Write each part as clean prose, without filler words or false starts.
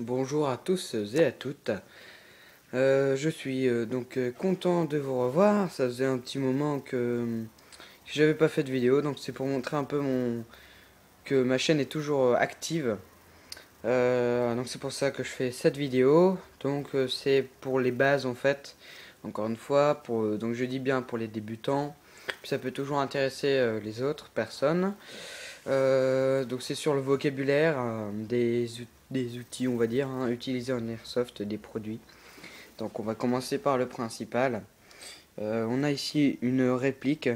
Bonjour à tous et à toutes. Je suis content de vous revoir. Ça faisait un petit moment que j'avais pas fait de vidéo, donc c'est pour montrer un peu que ma chaîne est toujours active. Donc c'est pour ça que je fais cette vidéo. C'est pour les bases en fait. Encore une fois, donc je dis bien pour les débutants. Puis ça peut toujours intéresser les autres personnes. Donc c'est sur le vocabulaire des outils, on va dire, hein, utilisés en airsoft, des produits. Donc on va commencer par le principal. On a ici une réplique.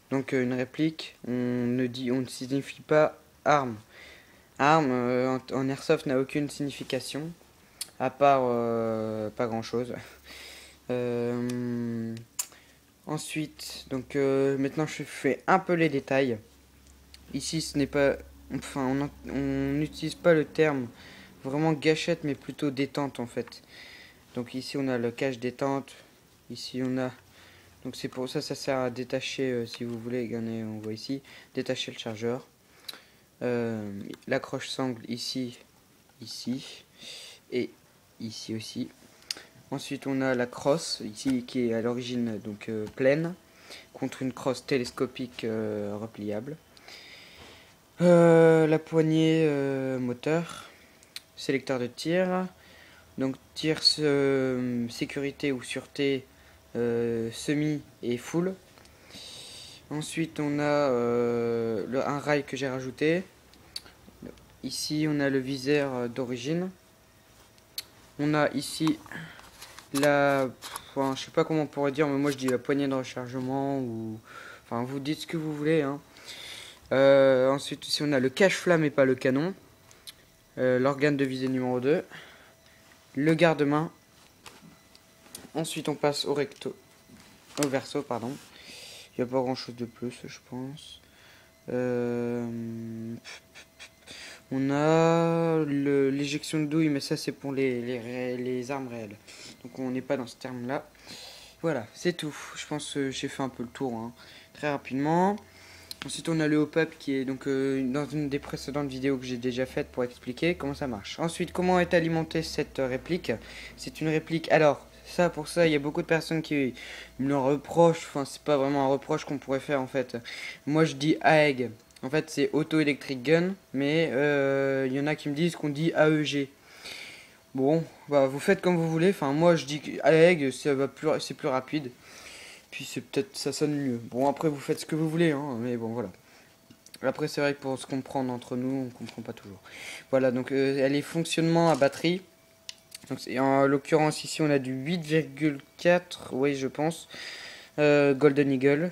Une réplique, on ne signifie pas arme. Arme en airsoft n'a aucune signification, à part pas grand chose. Euh, Ensuite, maintenant je fais un peu les détails. Ici, ce n'est pas. Enfin, on n'utilise pas le terme vraiment gâchette, mais plutôt détente en fait. Donc ici, on a le cache détente. Ici, on a. Donc c'est pour ça, ça sert à détacher, si vous voulez, regardez, on voit ici, détacher le chargeur. L'accroche sangle ici, ici, et ici aussi. Ensuite, on a la crosse ici qui est à l'origine pleine contre une crosse télescopique repliable. La poignée moteur, sélecteur de tir, donc tir sécurité ou sûreté semi et full. Ensuite on a un rail que j'ai rajouté. Ici on a le viseur d'origine. On a ici je sais pas comment on pourrait dire, mais moi je dis la poignée de rechargement ou enfin vous dites ce que vous voulez, hein. Ensuite ici on a le cache-flamme et pas le canon. L'organe de visée numéro 2, le garde-main. Ensuite on passe au verso, pardon. Il n'y a pas grand chose de plus, je pense. On a l'éjection de douille, mais ça c'est pour les armes réelles. Donc on n'est pas dans ce terme-là. Voilà, c'est tout. Je pense que j'ai fait un peu le tour, hein, très rapidement. Ensuite on a le hop-up qui est dans une des précédentes vidéos que j'ai déjà faites pour expliquer comment ça marche. Ensuite, comment est alimentée cette réplique? C'est une réplique. Alors, pour ça, il y a beaucoup de personnes qui me le reprochent. Enfin, c'est pas vraiment un reproche qu'on pourrait faire en fait. Moi je dis AEG. En fait, c'est Auto Electric Gun, mais il y en a qui me disent qu'on dit AEG. Bon, bah vous faites comme vous voulez. Enfin, moi je dis AEG, c'est plus rapide. Puis c'est peut-être ça sonne mieux. Bon, après vous faites ce que vous voulez, hein, mais bon voilà. Après c'est vrai que pour se comprendre entre nous, on comprend pas toujours. Voilà, donc elle est fonctionnement à batterie. Donc en l'occurrence ici on a du 8,4, oui je pense. Golden Eagle.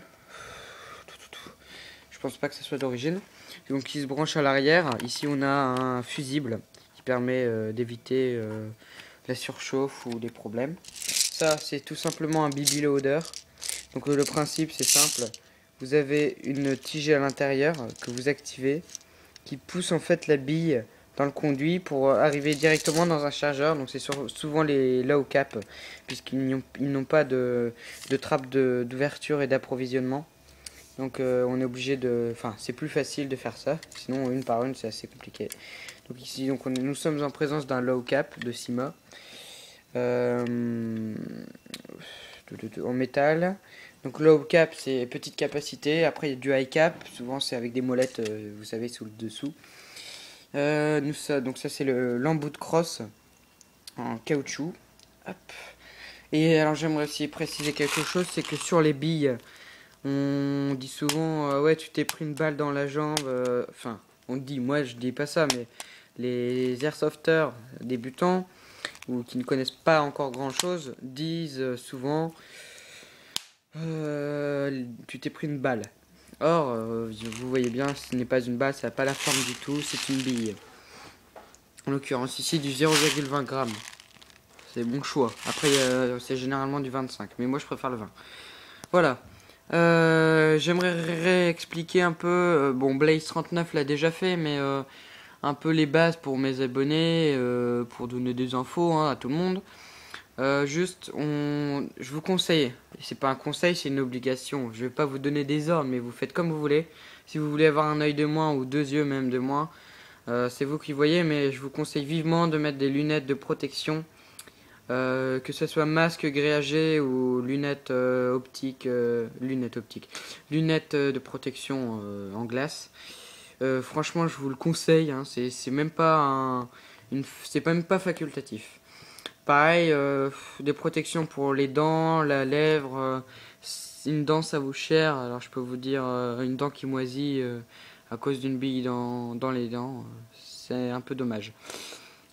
Je pense pas que ça soit d'origine. Donc il se branche à l'arrière. Ici on a un fusible qui permet d'éviter la surchauffe ou des problèmes. Ça c'est tout simplement un BB loader. Donc le principe c'est simple. Vous avez une tige à l'intérieur que vous activez qui pousse en fait la bille dans le conduit pour arriver directement dans un chargeur. Donc c'est souvent les low cap puisqu'ils n'ont pas de trappe d'ouverture et d'approvisionnement. Donc on est obligé de... Enfin c'est plus facile de faire ça. Sinon une par une c'est assez compliqué. Donc ici nous sommes en présence d'un low cap de Sima. En métal. Donc low cap c'est petite capacité. Après il y a du high cap. Souvent c'est avec des molettes, vous savez, sous le dessous. Donc ça c'est l'embout de crosse en caoutchouc. Hop. Et alors j'aimerais aussi préciser quelque chose, c'est que sur les billes, on dit souvent ouais tu t'es pris une balle dans la jambe. Enfin on dit, moi je dis pas ça, mais les airsofters débutants ou qui ne connaissent pas encore grand chose disent souvent tu t'es pris une balle. Or vous voyez bien, ce n'est pas une balle, ça n'a pas la forme du tout, c'est une bille. En l'occurrence ici du 0,20 g. C'est mon choix. Après c'est généralement du 25, mais moi je préfère le 20. Voilà. J'aimerais réexpliquer un peu. Bon, Blaze39 l'a déjà fait, mais un peu les bases pour mes abonnés, pour donner des infos, hein, à tout le monde. Je vous conseille, c'est pas un conseil, c'est une obligation. Je vais pas vous donner des ordres, mais vous faites comme vous voulez. Si vous voulez avoir un œil de moins ou deux yeux même de moins, C'est vous qui voyez, mais je vous conseille vivement de mettre des lunettes de protection. Que ce soit masque grillagé ou lunettes optiques, lunettes de protection en glace. Franchement, je vous le conseille, hein, c'est même pas c'est même pas facultatif. Pareil, des protections pour les dents, la lèvre, une dent ça vous cher, alors je peux vous dire une dent qui moisit à cause d'une bille dans les dents, c'est un peu dommage.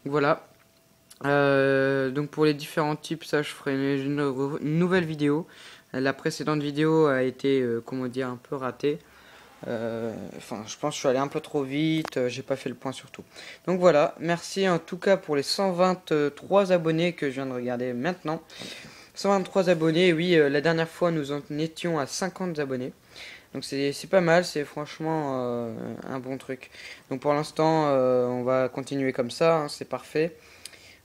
Voilà. Donc pour les différents types, ça je ferai une nouvelle vidéo. La précédente vidéo a été, comment dire, un peu ratée. Enfin, je pense que je suis allé un peu trop vite, j'ai pas fait le point sur tout. Donc voilà, merci en tout cas pour les 123 abonnés que je viens de regarder maintenant. 123 abonnés, oui, la dernière fois nous en étions à 50 abonnés. Donc c'est pas mal, c'est franchement un bon truc. Donc pour l'instant, on va continuer comme ça, hein, c'est parfait.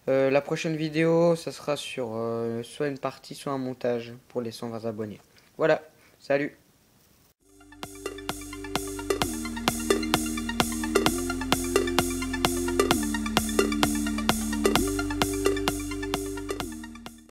La prochaine vidéo, ça sera sur soit une partie, soit un montage pour les 120 abonnés. Voilà, salut!